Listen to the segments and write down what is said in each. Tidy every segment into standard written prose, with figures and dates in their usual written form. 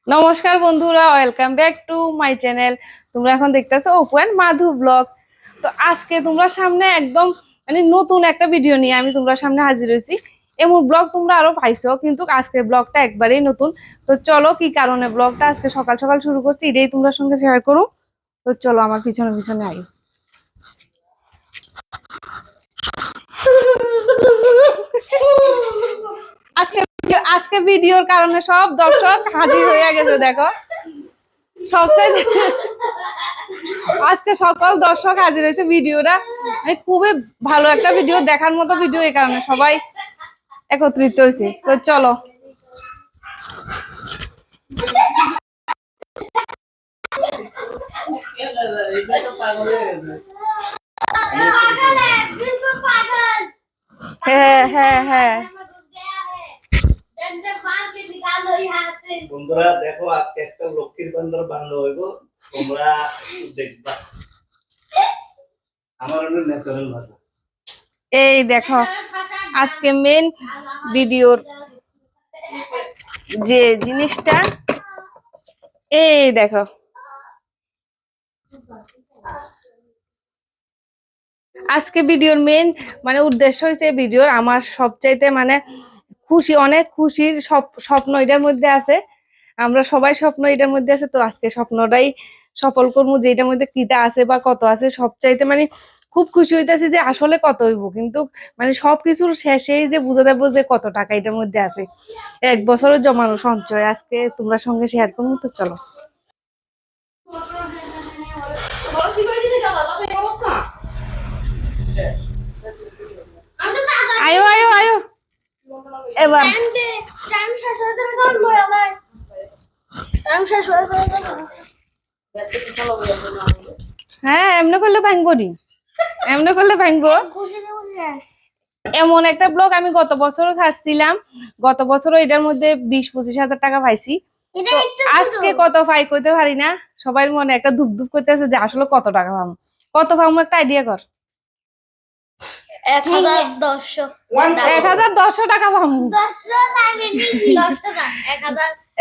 নমস্কার বন্ধুরা, welcome back to my channel. তোমরা এখন দেখতেছো অপু এন্ড মাধু ব্লগ। তো আজকে তোমরা সামনে একদম মানে নতুন একটা ভিডিও নিয়ে আমি তোমরা সামনে হাজির হয়েছি। এমন ব্লগ তোমরা আরো পাইছো, কিন্তু আজকের ব্লগটা একবারেই নতুন। তো চলো কি কারণে ব্লগটা আজকে সকাল সকাল শুরু করছি এটাই তোমরা সঙ্গে শেয়ার করো। তো চলো আমার পিছনে পিছনে আই। আজকে আজকে ভিডিওর কারণে সব দর্শক হাজির হয়ে গেছে, দেখো সবচাইতে আজকে সকল দর্শক হাজির হয়েছে। ভিডিওটা মানে খুবই ভালো একটা ভিডিও, দেখার মতো ভিডিও, এই কারণে সবাই একত্রিত হয়েছে। তো চলো হ্যাঁ হ্যাঁ হ্যাঁ বন্ধুরা দেখো, আজকে একটা লক্ষ্মীর বান্দর বান্ধব হইব, তোমরা দেখবা। আমার ন্যাচারাল ভাষা এই দেখো আজকে মেন ভিডিওর যে জিনিসটা, এই দেখো আজকে ভিডিওর মেন মানে উদ্দেশ্য হয়েছে ভিডিওর আমার সবচাইতে মানে খুশি, অনেক খুশির স্বপ্ন এটার মধ্যে আছে। আমরা সবাই স্বপ্ন এটার মধ্যে আছে। তো আজকে স্বপ্নটাই সফল করবো, যে এটার মধ্যে কিটা আছে বা কত আছে। সবচাইতে মানে খুব খুশি হইতেছি যে আসলে কত হইব, কিন্তু মানে সবকিছুর শেষেই যে বুঝে দেবো যে কত টাকা এটার মধ্যে আছে। 1 বছরের জমানো সঞ্চয় আজকে তোমরা সঙ্গে শেয়ার করবো। তো চলো আয়ো আয়ো আয়ো এবার হ্যাঁ এমনি করলে ভাঙবো নি, এমনি করলে ভাঙবো। এমন একটা ব্লগ আমি গত বছরও ছাড়ছিলাম, গত বছরও এটার মধ্যে 20-25 হাজার টাকা পাইছি। তো আজকে কত পাই কইতে পারি না, সবার মনে একটা ধুপ ধুপ করতেছে যে আসলে কত টাকা পাবো। কত পাবো একটা আইডিয়া কর। 1100 টাকা পাবো।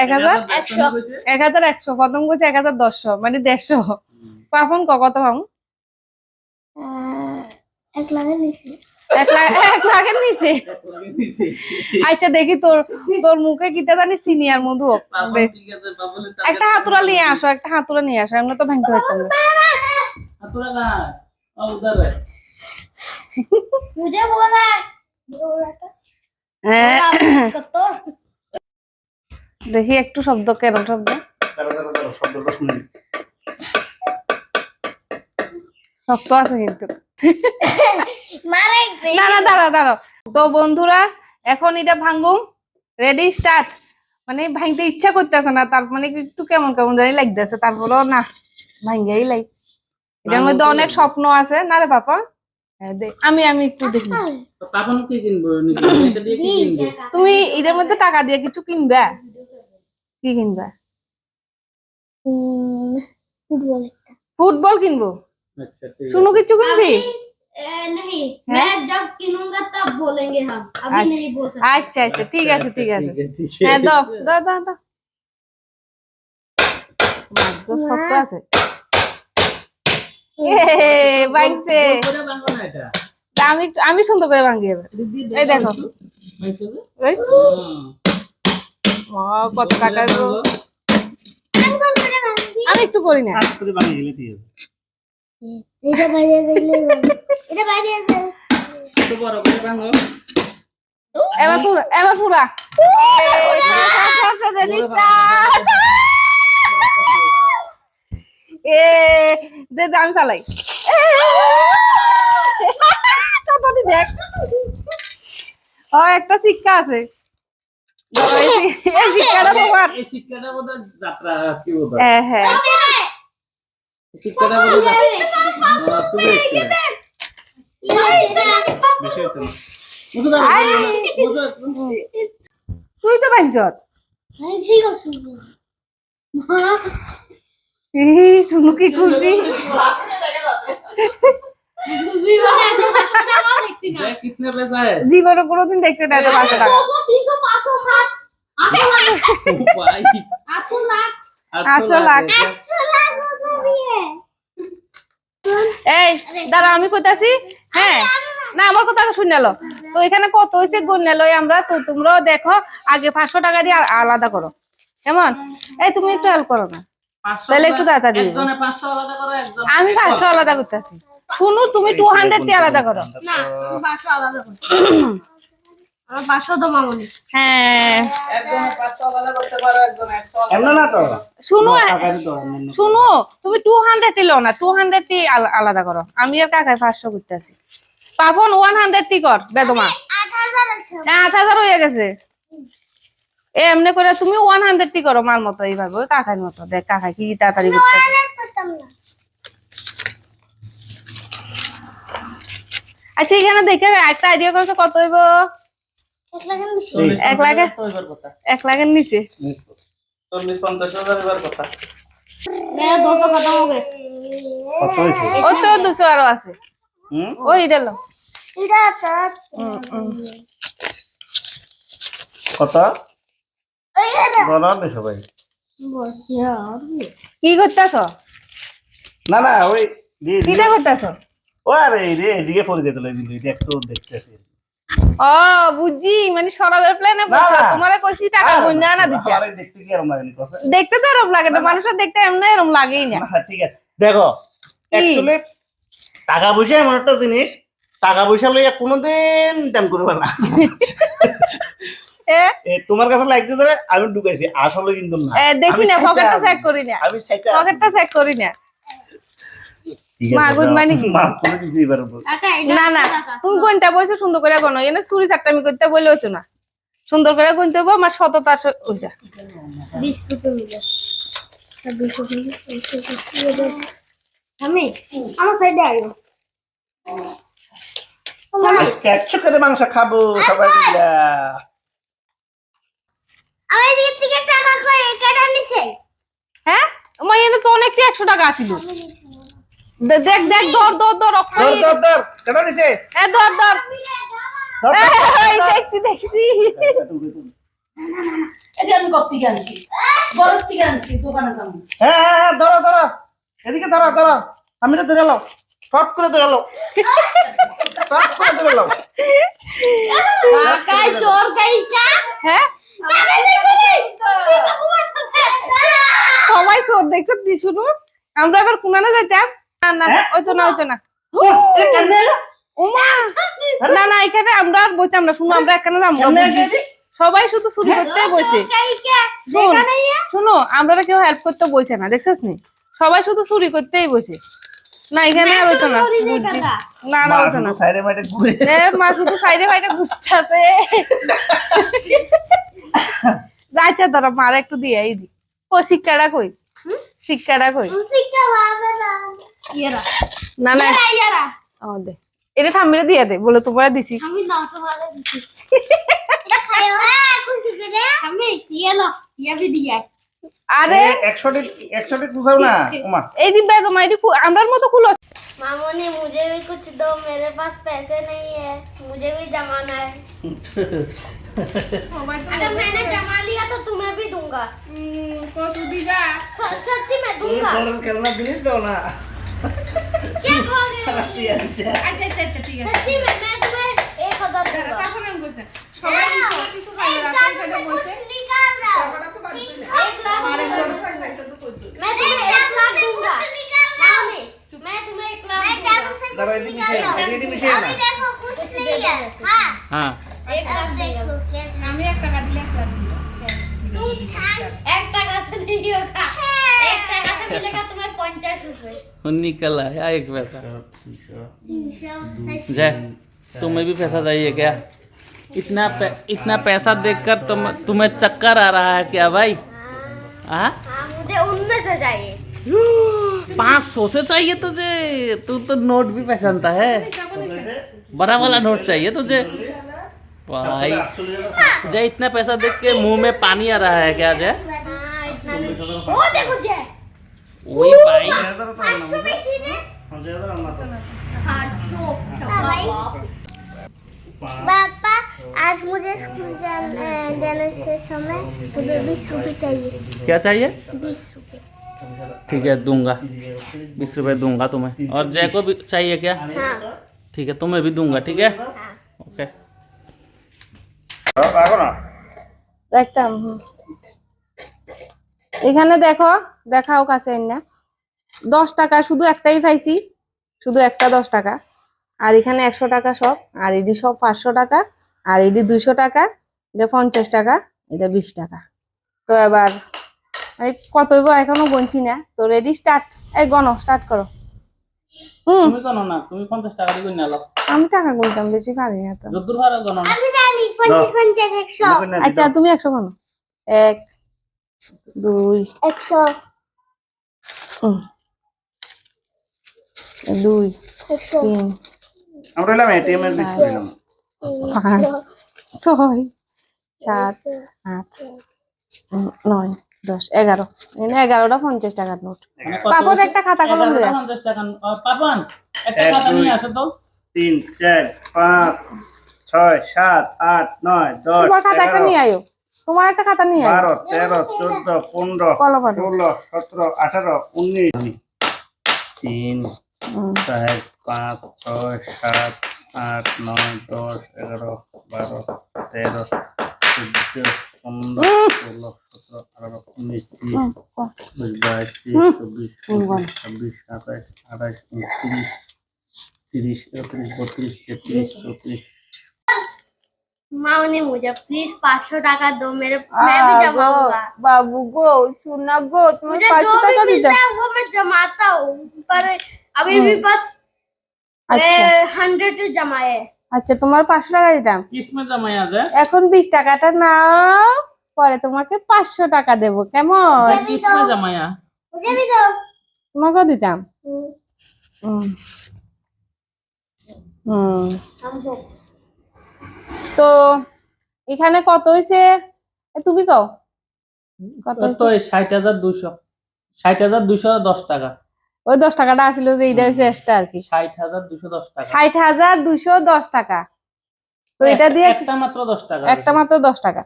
1100 প্রথম কইছে 1100 মানে 150 পাবন কত পাবো। 1 লাখের নিচে। 1 লাখের নিচে। আচ্ছা দেখি তোর তোর মুখে কিটা জানি সিনিয়র মধু। একটা হাতুড়া নিয়ে আসো, একটা হাতুড়া নিয়ে আসো, আমরা তো ভাঙতে পারতাম না। मुझे बोला দেখি একটু শব্দ, কেরম শব্দ। শব্দটা শুনি। শক্ত আছে কিন্তু না না দাঁড়া দাঁড়া। তো বন্ধুরা এখন এটা ভাঙ্গুম, রেডি স্টার্ট। মানে ভাঙতে ইচ্ছা করতেছে না, তার মানে একটু কেমন কেমন জানি লাগতেছে, তারপরেও না ভাঙ্গেই লাই। এটার মধ্যে অনেক স্বপ্ন আছে না রে পাপা। আমি আমি একটু দেখি। তুমি এটার মধ্যে টাকা দিয়ে কিছু কিনবা? কি কিনবা? फुटबॉल ফুটবল কিনবো। শুনো কিছু কিনবি? नहीं मैं जब किनूंगा तब बोलेंगे हम अभी नहीं बोल सकते। আচ্ছা আচ্ছা ঠিক আছে ঠিক আছে। হ্যাঁ দাও দাও দাও দাও। ভাগ্য শক্ত আছে। ভাঙছে। আমি আমি সুন্দর করে ভাঙি এবার। এই দেখো কত টাকা। আমি একটু করি না। এটা বাইরে দিলে এটা বাইরে দে তো বড় করে ভাঙো। এবার পুরা এবার পুরা এ দে আমি চালাই কতটি দেখ। ও একটা শিক্ষা আছে। এই শিক্ষাটা তোমার। এই শিক্ষাটা বোধহয় যাত্রা কি বলবো। হ্যাঁ হ্যাঁ শিক্ষাটা বোধহয় তুমি তুই তো ভাঙছত। শুনু কি করবি। জীবনে কোনোদিন দেখছে না এত 500 টাকা। 800 লাখ। এই দাঁড়া আমি কইতাছি, হ্যাঁ না আমার কথা শুনে নাও। তো এখানে কত হইছে গুণ নেলো আমরা, তো তোমরাও দেখো আগে 500 টাকা দিয়ে আলাদা করো কেমন। এই তুমি একটু হেল্প করো না, তাহলে একটু তাড়াতাড়ি হবে। একজনে 500 আলাদা করো, একজন আমি 500 আলাদা করতেছি। শুনু তুমি 200 দিয়ে আলাদা করো। না 500 আলাদা করো। আমার 500 দাও মামনি। হ্যাঁ একজনে 500 আলাদা করতে পারো, একজনে 100 আলাদা। এমন না তো শুনো টাকা দিতে হবে না। শুনো তুমি 200 টি লো না, 200 টি আলাদা করো। আমি আর কাকায় 500 করতেছি। পাপন 100 টি কর বেদমা। 8000 আছে। 8000 হয়ে গেছে। এমনি করে তুমি 100 টি করো মার মতো এইভাবে, ওই কাকার মতো। দেখ কাকা কি তাড়াতাড়ি করতে। করতাম না। আচ্ছা এখানে দেখে একটা আইডিয়া করছো কত হইব? 1 লাখ নিছি। 1 লাখে তো এবার কথা 1 লাখের নিচে 40-50 এবার কথা। মেরা 200 খতম হবে। কত হয়েছে? ও তো 200 আরো আছে। হুম? ওই দিলো এটা তো কত? বলো না সবাই। কি করতেছ? না না ওই দিয়ে কিটা করতেছ? ও আরে রে এদিকে পড়ে যেতে লাগে কিন্তু এটা একটু দেখতেছি। ও বুঝছি, মানে সরাবের প্ল্যানে বলছো। না। তোমারে কইছি টাকা গুণা না দিতে। আরে দেখতে কি এরকম লাগে কসে? দেখতে তো এরকম লাগে না, মানুষের দেখতে এমনি এরকম লাগেই না। না ঠিক আছে দেখো অ্যাকচুয়ালি টাকা পয়সা এমন একটা জিনিস, টাকা পয়সা লইয়া কোনোদিন দাম করবে না। এ তোমার কাছে লাগছে ধরে আমি ঢুকাইছি, আসলে কিন্তু না। দেখি না, পকেটটা চেক করি না, আমি সাইতে পকেটটা চেক করি না। মা গুড মর্নিং। মাফ করে দিছি এবার। টাকা না না তুমি কোনটা বলছো সুন্দর করে গনো, এনে চুরি চারটামি করতে বলে হইতো না। সুন্দর করে গুনতে হবো, আমার সততা ওইটা 20 রুপি মিলে। 20 রুপি। আমি আমার সাইডে আইও। আজকে 100 করে মাংস খাবো সবাই মিলে। আমি এদিক থেকে টাকা কই কেটে নিছে। হ্যাঁ আমার এনে তো অনেকটি 100 টাকা আছিল। দেখ দেখ দর দর দর দর দর দর কেটে নিছে। এ দর দর দর, এই দেখছি দেখছি। এটা আমি কপি আনছি, বড় থেকে আনছি দোকানে যাবো। হ্যাঁ হ্যাঁ হ্যাঁ ধরো ধরো এদিকে ধরো ধরো আমি তো ধরে লাও সব করে ধরে লাও সব করে ধরে লাও। কাকাই চোর কাইটা। হ্যাঁ টাকা নিছে নি। পিছে ঘুমাইতেছে। সবাই চোর দেখছো দি শুরু। আমরা এবার কুনানে যাইতাম। না না ওই তো না ওই তো না। এ কেমনে এলো? ওমা না না এখানে আমরা আর বইতাম না। শুনো আমরা এখানে যাবো। কেমনে এসেছি? সবাই শুধু চুরি করতে বইছে। কাইকা শুন, সেখানে ইয়া। শুনো আমরা কেউ হেল্প করতে বইছে না, দেখছিস নি? সবাই শুধু চুরি করতেই বইছে। না এখানে আর হইতো না। চুরি নেই বুঝছি। কাকা। না না মা হইতো না। শুধু সাইডে মাইডে ঘুরে। এ মা শুধু সাইডে বাইরে ঘুরতেছে। আচ্ছা দাঁড়া মার একটু দিয়ে এই দি। ও শিক্ষাটা কই? শিক্ষাটা কই? মুসিকা বাবা না। ইয়ারা। না না ইয়ারা। ও দে এটা ঠাম্মিরে দিয়ে দে, বলে তোমরা দিছি। আমি না তোমারে দিছি। এটা খায়ো। হ্যাঁ খুশি করে। আমি ইয়েলো ইয়া भी दिया है। আরে 100 কুছাও না ওমা। এই দিন ভাই তোমার এটি আমরার মতো খুলো। मामू ने मुझे भी कुछ दो, मेरे पास पैसे नहीं है, मुझे भी जमाना है। अगर मैंने जमा लिया तो तुम्हें भी दूंगा। কসু দিবা? सच्ची में दूंगा। তোর খেলনা জিনিস দাও না। क्या कहोगे? ঠিক আছে। আচ্ছা আচ্ছা আচ্ছা ঠিক আছে। सच्ची में मैं तुम्हें 1000 दूंगा। কখন আমি করছেন? সবাই কিছু কিছু খাইবে, রাতে খাইতে বসে। निकाल रहा। 1 लाख मैं तुम्हें 1 लाख दूंगा। मामी मैं तुम्हें 1 लाख दूंगा। দাঁড়া এদিকে মিশিয়ে না। देखो कुछ नहीं है। हाँ হ্যাঁ 1 लाख देखो। আমি 1 টাকা দিলে 1 লাখ দিব। 1 টাকা से नहीं होगा। 1 टाका से मिलेगा तुम्हें 50 रुपए। निकल आया एक पैसा। जय तुम्हें भी पैसा चाहिए क्या? इतना पैसा देखकर तुम्हें चक्कर आ रहा है क्या भाई? हाँ हाँ मुझे उनमें से चाहिए। 500 से चाहिए तुझे? तू तो नोट भी पहचानता है, बड़ा वाला नोट चाहिए तुझे भाई। जय इतना पैसा देख के मुंह में पानी आ रहा है क्या जय? हाँ इतना भी। वो देखो जय। वही भाई 800 बेशी ने। 800 पापा आज मुझे स्कूल जाने से समय मुझे 20 रुपए चाहिए। क्या चाहिए? 20 रुपए। ठीक है दूंगा, 20 रुपए दूंगा तुम्हें। और जय को भी चाहिए क्या? हाँ ठीक है तुम्हें भी दूंगा, ठीक है ओके। রাখো না রাখতাম এখানে দেখো, দেখাও কাছে না 10 টাকা শুধু একটাই পাইছি, শুধু একটা 10 টাকা। আর এখানে 100 টাকা সব, আর এডি সব 500 টাকা, আর এডি 200 টাকা, এটা 50 টাকা, এটা 20 টাকা। তো এবার কত হইব এখনো গুনছি না। তো রেডি স্টার্ট, এই গণো স্টার্ট করো। তুমি গণো না, তুমি 50 টাকা দিয়ে নাও। আমি টাকা গুনতাম, বেশি পারি না তো। যদ্দুর ভাড়া গণো না। আমি জানি 50 50 100 আচ্ছা তুমি 100 গণো। 1 2 100 2 100 3 আমরা এলাম এটিএম এর বিস্কুট দিলাম 5 6 7 8 9 10 11 এনে 11টা 50 টাকার নোট। মানে কত পাপন হয়েছে? একটা খাতা কলম লইয়া 50 টাকা। পাপন একটা এক, খাতা দুই। নিয়ে আসো তো। 3 4 5 6 7 8 9 10 তোমার খাতা একটা নিয়ে আয়ো, তোমার একটা খাতা নিয়ে আয়ো। 12 13 14 15 কলম আনো। 16 17 18 19 3 হুম। 4 5 6 7 8 9 10 11 12 13 14 15 16 17 18 19 হুম, 20 22 হুম। 23 হুম, 24 বল। 26 27 28 29 30 31 32 33 34 माँ ने मुझे प्लीज 500 টাকা दो, मेरे मैं भी जमाऊंगा। বাবু গো সোনা গো, তুমি मुझे 500 जो भी টাকা দিতে। मिलता है वो मैं जमाता हूँ, पर अभी भी बस আচ্ছা 100 जमाए। আচ্ছা তোমার 500 টাকা দিতাম, किस में जमाया जाए? এখন 20 টাকাটা নাও, পরে তোমাকে 500 টাকা দেব, কেমন? किस में जमाया? मुझे भी दो। তোমাকেও দিতাম। হুম হুম। हमको তো এখানে কত হইছে তুমি কও, কত তো হইছে? 60,200 60,210 টাকা। ওই 10 টাকাটা আছিল যে, এইটা হইছে এক্সট্রা আর কি। 60,210 টাকা। 60,210 টাকা। তো এটা দিয়ে একটা মাত্র 10 টাকা। একটা মাত্র 10 টাকা।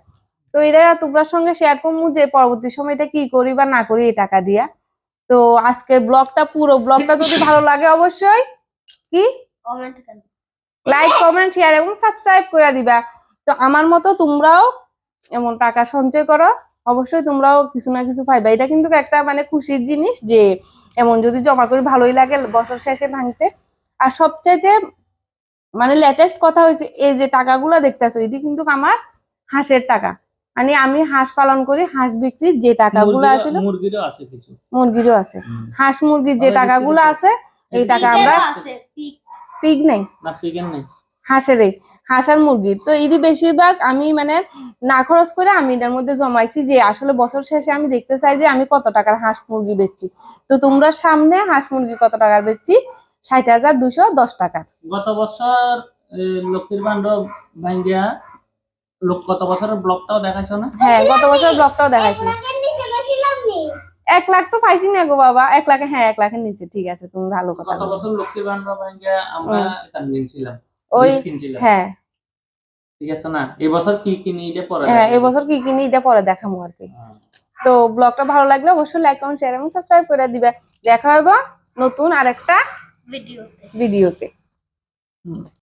তো এটা তোমরা সঙ্গে শেয়ার করবো যে পরবর্তী সময় এটা কি করি বা না করি এই টাকা দিয়া। তো আজকের ব্লগটা, পুরো ব্লগটা যদি ভালো লাগে অবশ্যই কি कमेंट कर। লাইক কমেন্ট শেয়ার এবং সাবস্ক্রাইব করে দিবা। তো আমার মতো তোমরাও এমন টাকা সঞ্চয় করো, অবশ্যই তোমরাও কিছু না কিছু পাইবা। এটা কিন্তু একটা মানে খুশির জিনিস যে এমন যদি জমা করি ভালোই লাগে বছর শেষে ভাঙতে। আর সবচাইতে মানে লেটেস্ট কথা হয়েছে, এই যে টাকাগুলো দেখতেছো এটি কিন্তু আমার হাঁসের টাকা। মানে আমি হাঁস পালন করি, হাঁস বিক্রির যে টাকাগুলো আছিল, মুরগিরও আছে কিছু। মুরগিরও আছে, হাঁস মুরগির যে ওরা টাকাগুলো বিক্রি আছে এই টাকা আমরা, পিগ নেই না ফিকেন নেই। হাঁসেরই, হাঁস আর মুরগির। তো এরই বেশিরভাগ আমি মানে না খরচ করে আমি এটার মধ্যে জমাইছি, যে আসলে বছর শেষে আমি দেখতে চাই যে আমি কত টাকার হাঁস মুরগি বেচছি। তো তোমরা সামনে হাঁস মুরগি কত টাকার বেচছি, 60,210 টাকার। গত বছর লক্ষ্মীর ভান্ডার ভাঙ্গিয়া গত বছরের ব্লগটাও দেখাইছো না? হ্যাঁ গত বছর ব্লগটাও দেখাইছি। 1 লাখ তো পাইছি না গো বাবা, 1 লাখে, হ্যাঁ 1 লাখের নিচে, ঠিক আছে তুমি ভালো কথা গত বলছো। বছর লক্ষ্মীর ভান্ডার ভাঙ্গিয়া আমরা এটা কিনছিলাম, ওই বীজ কিনছিলাম, হ্যাঁ ঠিক আছে না? এই বছর কি কিনি এটা পরে হ্যাঁ দেখাবো। এবছর কি কিনি এটা পরে দেখাবো আর কি। হ্যাঁ। তো ব্লগটা ভালো লাগলে অবশ্যই লাইক কমেন্ট শেয়ার এবং সাবস্ক্রাইব করে দিবে। দেখা হবে নতুন আরেকটা वीडियो ভিডিওতে।